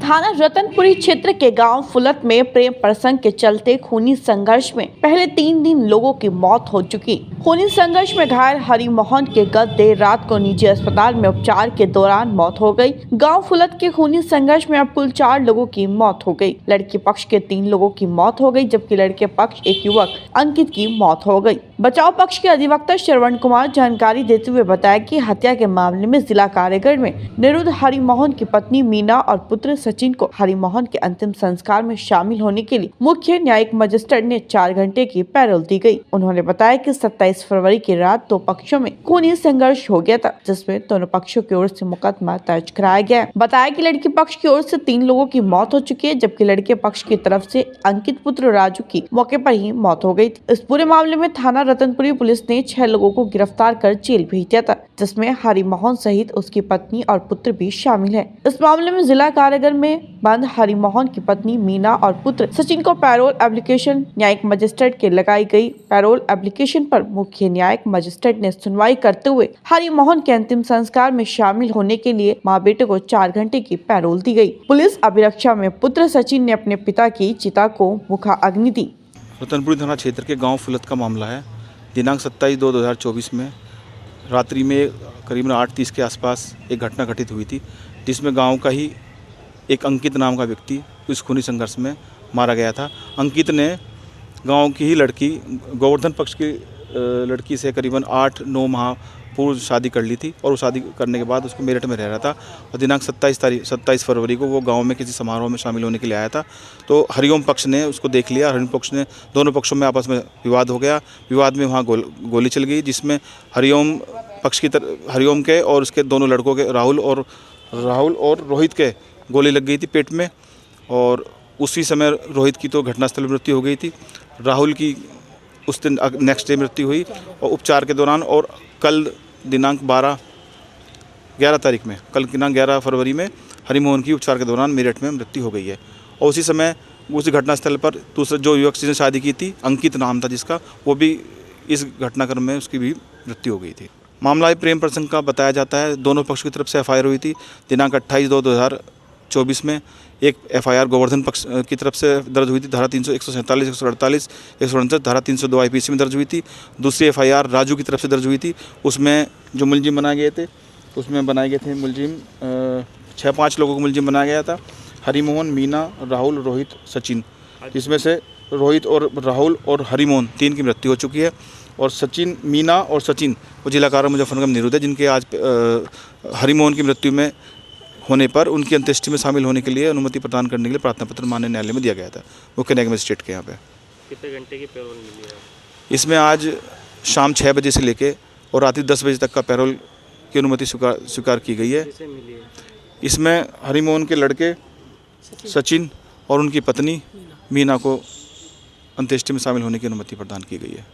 थाना रतनपुरी क्षेत्र के गांव फुलत में प्रेम प्रसंग के चलते खूनी संघर्ष में पहले 3 दिन लोगों की मौत हो चुकी। खूनी संघर्ष में घायल हरिमोहन के गत देर रात को निजी अस्पताल में उपचार के दौरान मौत हो गई। गांव फुलत के खूनी संघर्ष में अब कुल 4 लोगों की मौत हो गई। लड़की पक्ष के 3 लोगों की मौत हो गई, जबकि लड़के पक्ष एक युवक अंकित की मौत हो गई। बचाव पक्ष के अधिवक्ता श्रवण कुमार जानकारी देते हुए बताया कि हत्या के मामले में जिला कारागार में निरुद्ध हरिमोहन की पत्नी मीना और पुत्र सचिन को हरिमोहन के अंतिम संस्कार में शामिल होने के लिए मुख्य न्यायिक मजिस्ट्रेट ने 4 घंटे की पैरोल दी गई। उन्होंने बताया कि 27 फरवरी की रात 2 पक्षों में खूनी संघर्ष हो गया था, जिसमें दोनों पक्षों की ओर से मुकदमा दर्ज कराया गया। बताया कि लड़की पक्ष की ओर से 3 लोगों की मौत हो चुकी है, जबकि लड़के पक्ष की तरफ से अंकित पुत्र राजू की मौके पर ही मौत हो गई थी। इस पूरे मामले में थाना रतनपुरी पुलिस ने 6 लोगों को गिरफ्तार कर जेल भेज दिया था, जिसमें हरिमोहन सहित उसकी पत्नी और पुत्र भी शामिल है। इस मामले में जिला कारागार में बंद हरिमोहन की पत्नी मीना और पुत्र सचिन को पैरोल एप्लीकेशन न्यायिक मजिस्ट्रेट के लगाई गई। पैरोल एप्लीकेशन पर मुख्य न्यायिक मजिस्ट्रेट ने सुनवाई करते हुए हरिमोहन के अंतिम संस्कार में शामिल होने के लिए मां बेटे को 4 घंटे की पैरोल दी गई। पुलिस अभिरक्षा में पुत्र सचिन ने अपने पिता की चिता को मुखाग्नि दी। रतनपुरी थाना क्षेत्र के गांव फुलत का मामला है। दिनांक 27/2/2024 में रात्रि में करीबन 8:30 के आसपास एक घटना घटित हुई थी, जिसमें गांव का ही एक अंकित नाम का व्यक्ति इस खूनी संघर्ष में मारा गया था। अंकित ने गांव की ही लड़की, गोवर्धन पक्ष की लड़की से करीबन 8-9 माह पूर्व शादी कर ली थी और वो शादी करने के बाद उसको मेरठ में रह रहा था और दिनांक 27 फरवरी को वो गांव में किसी समारोह में शामिल होने के लिए आया था। तो हरिओम पक्ष ने उसको देख लिया। हरिओम पक्ष ने, दोनों पक्षों में आपस में विवाद हो गया। विवाद में वहाँ गोली चल गई, जिसमें हरिओम पक्ष की हरिओम के और उसके दोनों लड़कों के राहुल और रोहित के गोली लग गई थी पेट में, और उसी समय रोहित की तो घटनास्थल पर मृत्यु हो गई थी। राहुल की उस दिन नेक्स्ट डे मृत्यु हुई और उपचार के दौरान, और कल दिनांक 11 फरवरी में हरिमोहन की उपचार के दौरान मेरठ में मृत्यु हो गई है। और उसी समय उसी घटनास्थल पर दूसरा जो युवक जिसने शादी की थी, अंकित नाम था जिसका, वो भी इस घटनाक्रम में उसकी भी मृत्यु हो गई थी। मामला प्रेम प्रसंग का बताया जाता है। दोनों पक्ष की तरफ से FIR हुई थी। दिनांक 28/2/2024 में एक FIR गोवर्धन पक्ष की तरफ से दर्ज हुई थी। धारा 300, 147, 148, 149, धारा 302 IPC में दर्ज हुई थी। दूसरी FIR राजू की तरफ से दर्ज हुई थी। उसमें जो मुलजिम बनाए गए थे, मुलजिम 6-5 लोगों को मुलजिम बनाया गया था। हरिमोहन, मीना, राहुल, रोहित, सचिन, जिसमें से रोहित और राहुल और हरिमोहन 3 की मृत्यु हो चुकी है। और सचिन, मीना और सचिन वो जिला कारा मुजफ्फरनगर में निरुद्ध है, जिनके आज हरिमोहन की मृत्यु में होने पर उनकी अंत्येष्टि में शामिल होने के लिए अनुमति प्रदान करने के लिए प्रार्थना पत्र माननीय न्यायालय में दिया गया था, मुख्य न्यायिक मजिस्ट्रेट के यहाँ पे। कितने घंटे की पैरोल मिली है? इसमें आज शाम 6 बजे से लेके और रात्रि 10 बजे तक का पैरोल की अनुमति स्वीकार की गई है। इसमें हरिमोहन के लड़के सचिन और उनकी पत्नी मीना को अंत्येष्टि में शामिल होने की अनुमति प्रदान की गई है।